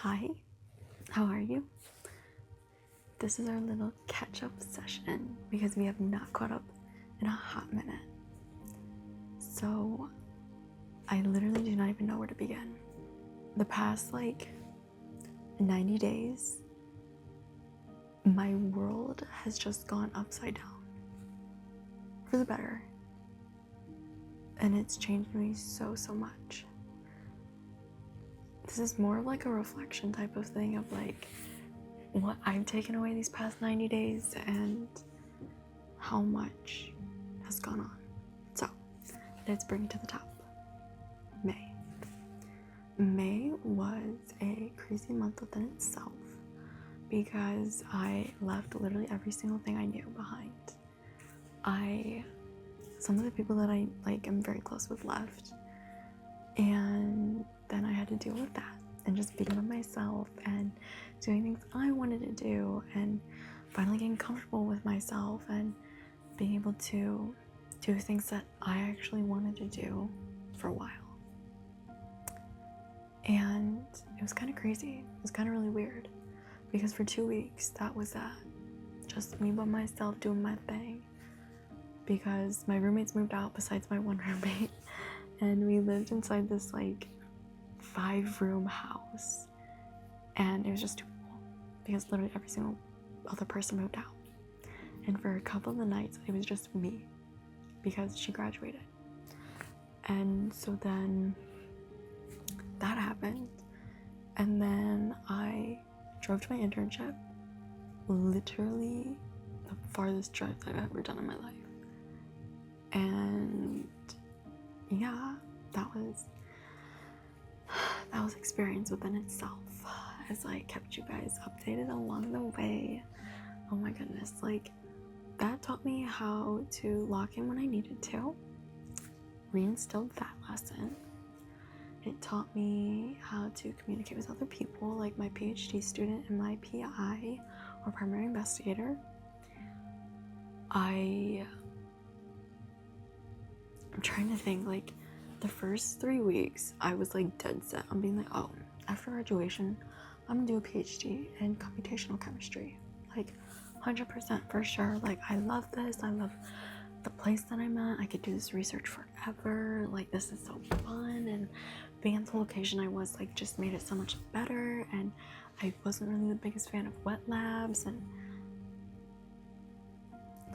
Hi, how are you? This is our little catch-up session because we have not caught up in a hot minute. So, I literally do not even know where to begin. The past 90 days, my world has just gone upside down for the better. And it's changed me so much. This is more of like a reflection type of thing of what I've taken away these past 90 days and how much has gone on. So, let's bring it to the top. May. May was a crazy month within itself because I left literally every single thing I knew behind. Some of the people that I am very close with left, and then I had to deal with that and just being with myself and doing things I wanted to do and finally getting comfortable with myself and being able to do things that I actually wanted to do for a while. And it was kind of crazy. It was kind of really weird because for 2 weeks that was that. Just me by myself doing my thing because my roommates moved out besides my one roommate, and we lived inside this 5-room house, and it was just too full because literally every single other person moved out. And for a couple of the nights it was just me because she graduated. And so then that happened, and then I drove to my internship, literally the farthest drive that I've ever done in my life. And yeah, that was experience within itself as I kept you guys updated along the way. Oh my goodness, that taught me how to lock in when I needed to, reinstilled that lesson. It taught me how to communicate with other people, like my PhD student and my PI, or primary investigator. I'm trying to think, the first 3 weeks, I was dead set on being oh, after graduation, I'm gonna do a PhD in computational chemistry. 100% for sure. I love this. I love the place that I'm at. I could do this research forever. This is so fun. And being at the location I was, just made it so much better. And I wasn't really the biggest fan of wet labs and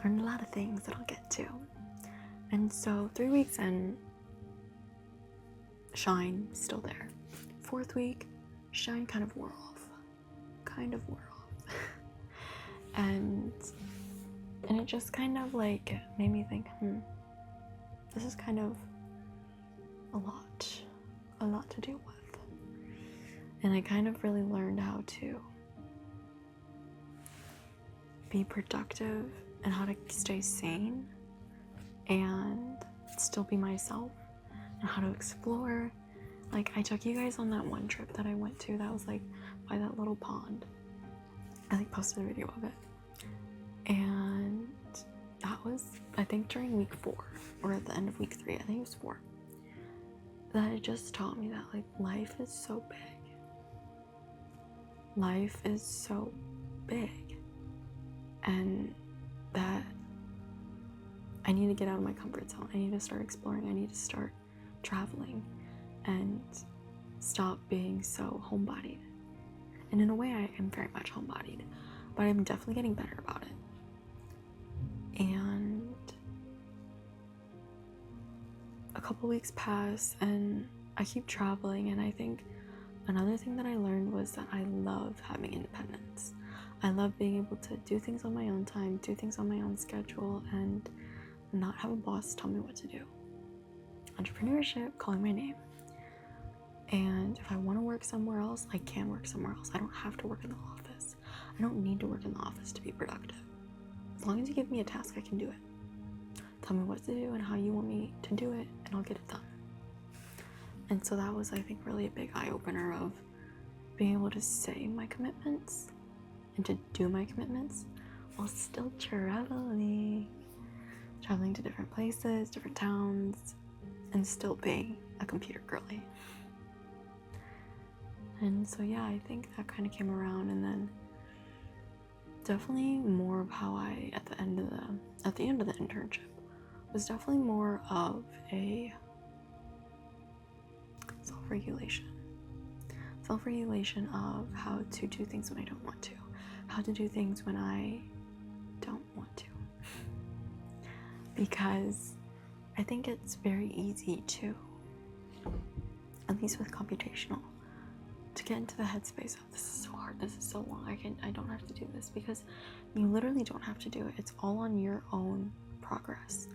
learned a lot of things that I'll get to. And so 3 weeks in, shine still there. 4th week, shine kind of wore off. and it just kind of made me think, this is kind of a lot to deal with. And I kind of really learned how to be productive and how to stay sane and still be myself, and how to explore. I took you guys on that one trip that I went to that was by that little pond. I posted a video of it, and that was, I think, during week 4 or at the end of week 3. I think it was 4. That it just taught me that life is so big. Life is so big, and that I need to get out of my comfort zone. I need to start exploring. I need to start traveling and stop being so homebodied. And in a way, I am very much homebodied, but I'm definitely getting better about it. And a couple weeks pass and I keep traveling, and I think another thing that I learned was that I love having independence. I love being able to do things on my own time, do things on my own schedule, and not have a boss tell me what to do. Entrepreneurship, calling my name. And if I want to work somewhere else, I can work somewhere else. I don't have to work in the office. I don't need to work in the office to be productive. As long as you give me a task, I can do it. Tell me what to do and how you want me to do it, and I'll get it done. And so that was, I think, really a big eye-opener of being able to say my commitments and to do my commitments while still traveling to different places, different towns, and still being a computer girly. And so yeah, I think that kind of came around, and then definitely more of how I at the end of the internship was definitely more of a self-regulation of how to do things when I don't want to, how to do things when I don't want to. Because I think it's very easy to, at least with computational, to get into the headspace of this is so hard, this is so long, I don't have to do this, because you literally don't have to do it. It's all on your own progress.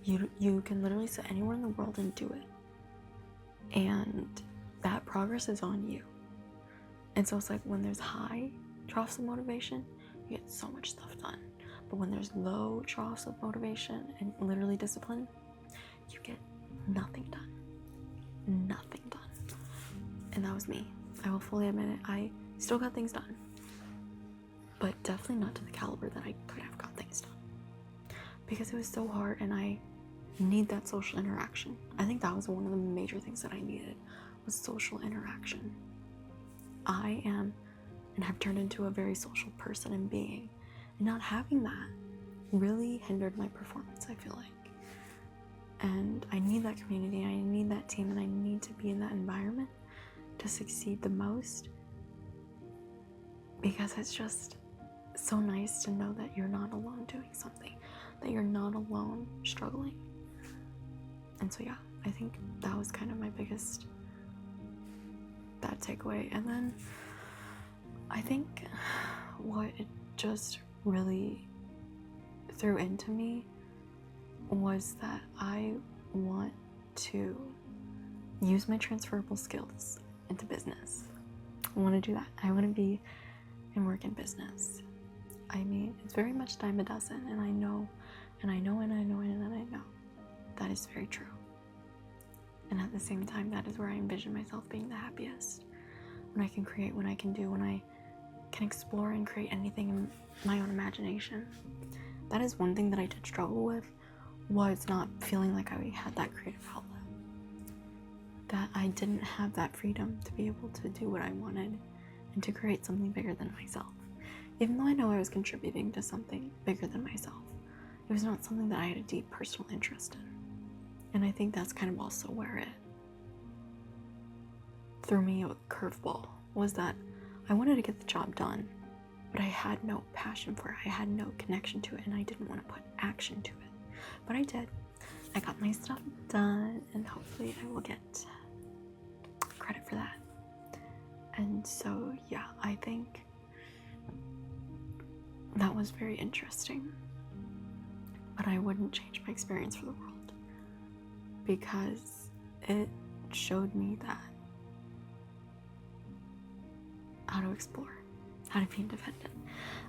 You can literally sit anywhere in the world and do it, and that progress is on you. And so it's like when there's high troughs of motivation, you get so much stuff done. But when there's low troughs of motivation and literally discipline, you get nothing done. Nothing done. And that was me. I will fully admit it. I still got things done, but definitely not to the caliber that I could have got things done, because it was so hard, and I need that social interaction. I think that was one of the major things that I needed, was social interaction. I am and have turned into a very social person and being, and not having that really hindered my performance, I feel like. And I need that community, I need that team, and I need to be in that environment to succeed the most, because it's just so nice to know that you're not alone doing something, that you're not alone struggling. And so yeah, I think that was kind of my biggest takeaway. And then I think what it just really threw into me was that I want to use my transferable skills into business. I want to do that. I want to be and work in business. I mean, it's very much dime a dozen, and I know that is very true. And at the same time, that is where I envision myself being the happiest. When I can create, when I can do, when I can explore and create anything in my own imagination. That is one thing that I did struggle with, was not feeling like I had that creative outlet. That I didn't have that freedom to be able to do what I wanted and to create something bigger than myself. Even though I know I was contributing to something bigger than myself, it was not something that I had a deep personal interest in. And I think that's kind of also where it threw me a curveball, was that I wanted to get the job done, but I had no passion for it. I had no connection to it, and I didn't want to put action to it. But I did. I got my stuff done, and hopefully I will get credit for that. And so, yeah, I think that was very interesting. But I wouldn't change my experience for the world, because it showed me that how to explore, how to be independent.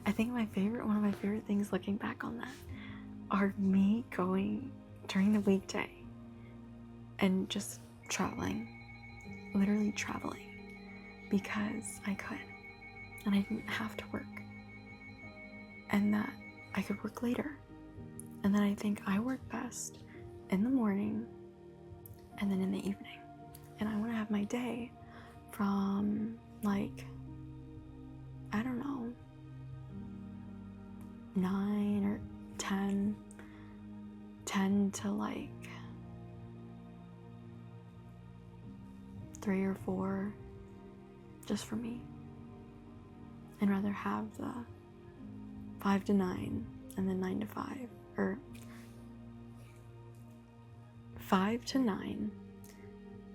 I think one of my favorite things looking back on that are me going during the weekday and just traveling, literally traveling, because I could, and I didn't have to work, and that I could work later. And then I think I work best in the morning and then in the evening. And I want to have my day from like, I don't know, 9 or 10 to like 3 or 4, just for me. And rather have the 5 to 9 and then 9 to 5, or 5 to 9,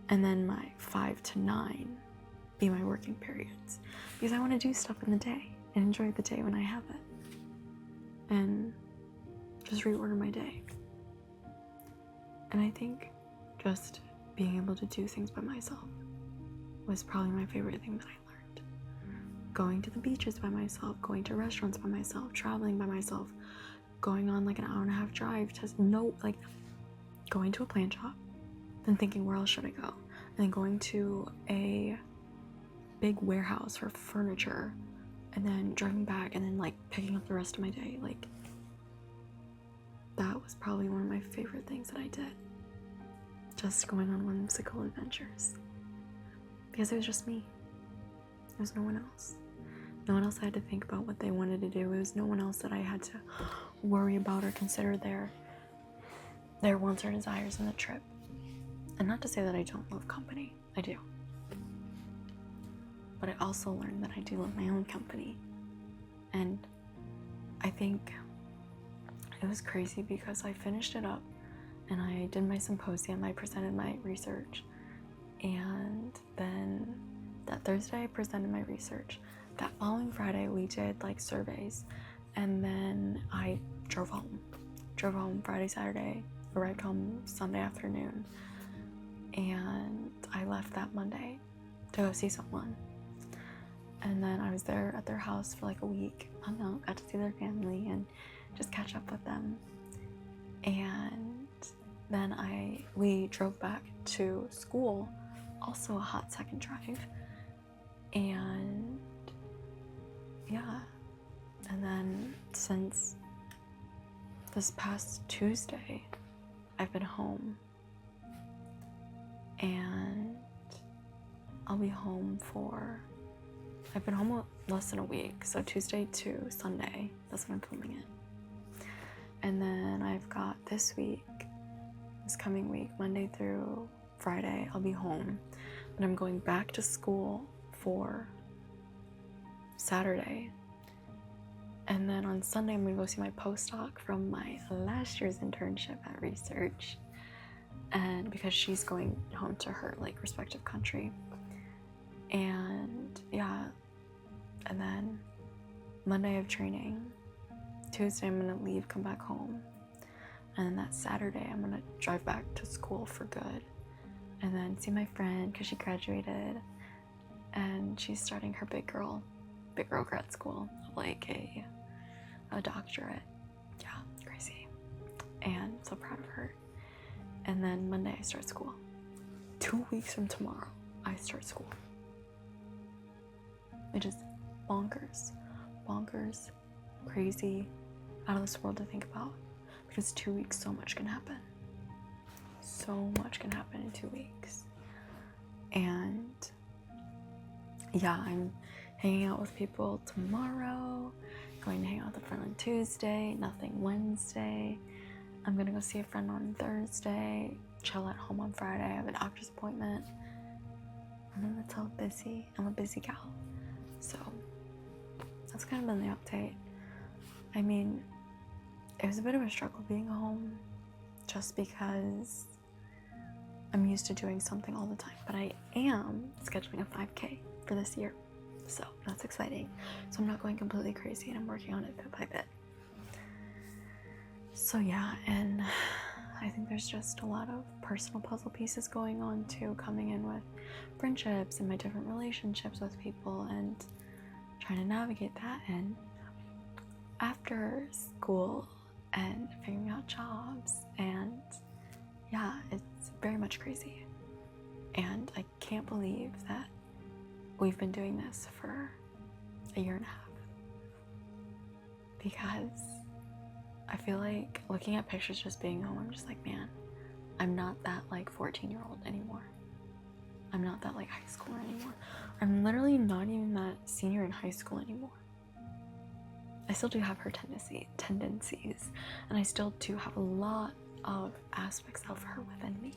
and then my 5 to 9 be my working periods, because I want to do stuff in the day and enjoy the day when I have it, and just reorder my day. And I think just being able to do things by myself was probably my favorite thing that I learned. Going to the beaches by myself, going to restaurants by myself, traveling by myself, going on like an hour and a half drive to going to a plant shop, then thinking, where else should I go? And then going to a big warehouse for furniture, and then driving back, and then like picking up the rest of my day. Like, that was probably one of my favorite things that I did. Just going on whimsical adventures. Because it was just me. was no one else. No one else I had to think about what they wanted to do. It was no one else that I had to worry about or consider their wants or desires in the trip. And not to say that I don't love company. I do. But I also learned that I do love my own company. And I think it was crazy because I finished it up and I did my symposium, I presented my research, and then that Thursday I presented my research. That following Friday we did like surveys, and then I drove home Friday, Saturday, arrived home Sunday afternoon, and I left that Monday to go see someone. And then I was there at their house for like a week. I don't know, got to see their family and just catch up with them. And then we drove back to school, also a hot second drive. And yeah, and then since this past Tuesday, I've been home. And I'll be home I've been home less than a week, so Tuesday to Sunday, that's when I'm filming it. And then I've got this coming week, Monday through Friday, I'll be home. But I'm going back to school for Saturday. And then on Sunday, I'm gonna go see my postdoc from my last year's internship at Research. And because she's going home to her like respective country. And yeah, and then Monday I have training. Tuesday I'm gonna leave, come back home. And then that Saturday I'm gonna drive back to school for good. And then see my friend because she graduated and she's starting her big girl grad school, like a doctorate. Yeah, crazy. And so proud of her. And then Monday I start school. 2 weeks from tomorrow I start school. Which is bonkers, crazy, out of this world to think about. Because 2 weeks, so much can happen. So much can happen in 2 weeks. And yeah, I'm hanging out with people tomorrow, going to hang out with a friend on Tuesday, nothing Wednesday. I'm gonna go see a friend on Thursday, chill at home on Friday. I have a doctor's appointment. And then it's all busy. I'm a busy gal. So that's kind of been the update. I mean, it was a bit of a struggle being home just because I'm used to doing something all the time, but I am scheduling a 5K for this year. So that's exciting. So I'm not going completely crazy and I'm working on it bit by bit. So yeah, and I think there's just a lot of personal puzzle pieces going on too, coming in with friendships and my different relationships with people and trying to navigate that, and after school and figuring out jobs, and yeah, it's very much crazy. And I can't believe that we've been doing this for a year and a half, because I feel like looking at pictures just being home, I'm just like, man, I'm not that like 14-year-old anymore. I'm not that like high schooler anymore. I'm literally not even that senior in high school anymore. I still do have her tendencies, and I still do have a lot of aspects of her within me.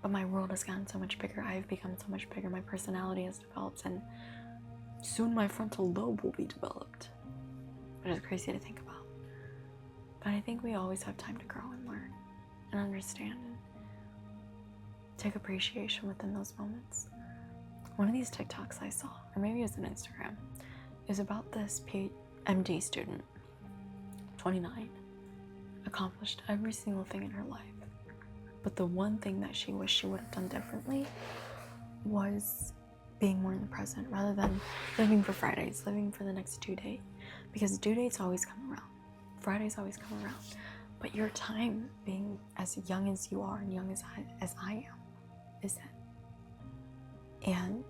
But my world has gotten so much bigger. I've become so much bigger. My personality has developed, and soon my frontal lobe will be developed, which is crazy to think about. But I think we always have time to grow and learn and understand and take appreciation within those moments. One of these TikToks I saw, or maybe it was on Instagram, is about this PhD student, 29, accomplished every single thing in her life. But the one thing that she wished she would have done differently was being more in the present, rather than living for Fridays, living for the next due date. Because due dates always come around. Fridays always come around. But your time, being as young as you are and young as I am, isn't. And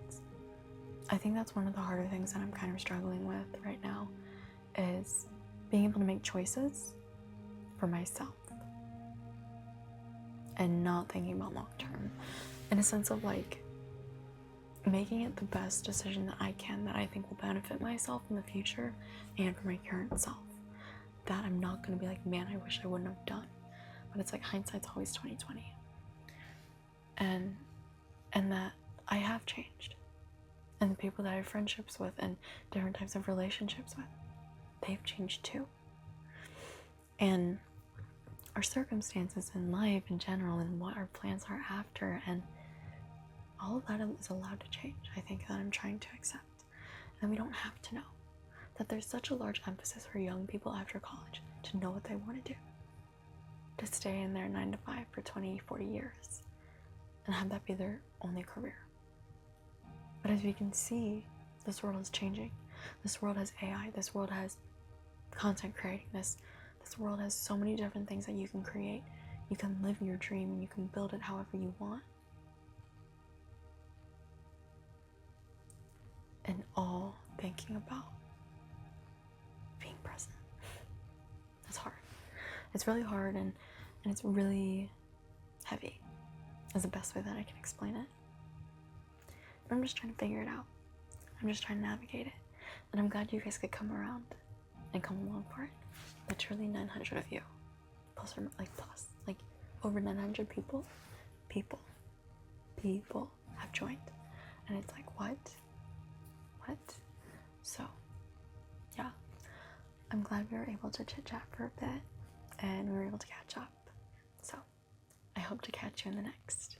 I think that's one of the harder things that I'm kind of struggling with right now, is being able to make choices for myself and not thinking about long term, in a sense of like, making it the best decision that I can, that I think will benefit myself in the future and for my current self. That I'm not gonna be like, man, I wish I wouldn't have done. But it's like hindsight's always 2020. And that I have changed. And the people that I have friendships with and different types of relationships with, they've changed too. And our circumstances in life in general and what our plans are after, and all of that is allowed to change. I think that I'm trying to accept. And we don't have to know that there's such a large emphasis for young people after college to know what they want to do, to stay in their 9 to 5 for 20, 40 years and have that be their only career. But as we can see, this world is changing. This world has AI. This world has content creating. This world has so many different things that you can create. You can live your dream and you can build it however you want. And all thinking about being present. It's hard. It's really hard and it's really heavy is the best way that I can explain it. But I'm just trying to figure it out. I'm just trying to navigate it. And I'm glad you guys could come around and come along for it. Literally 900 of you. Plus over 900 people have joined. And it's like, what? So, yeah. I'm glad we were able to chit chat for a bit and we were able to catch up. So, I hope to catch you in the next.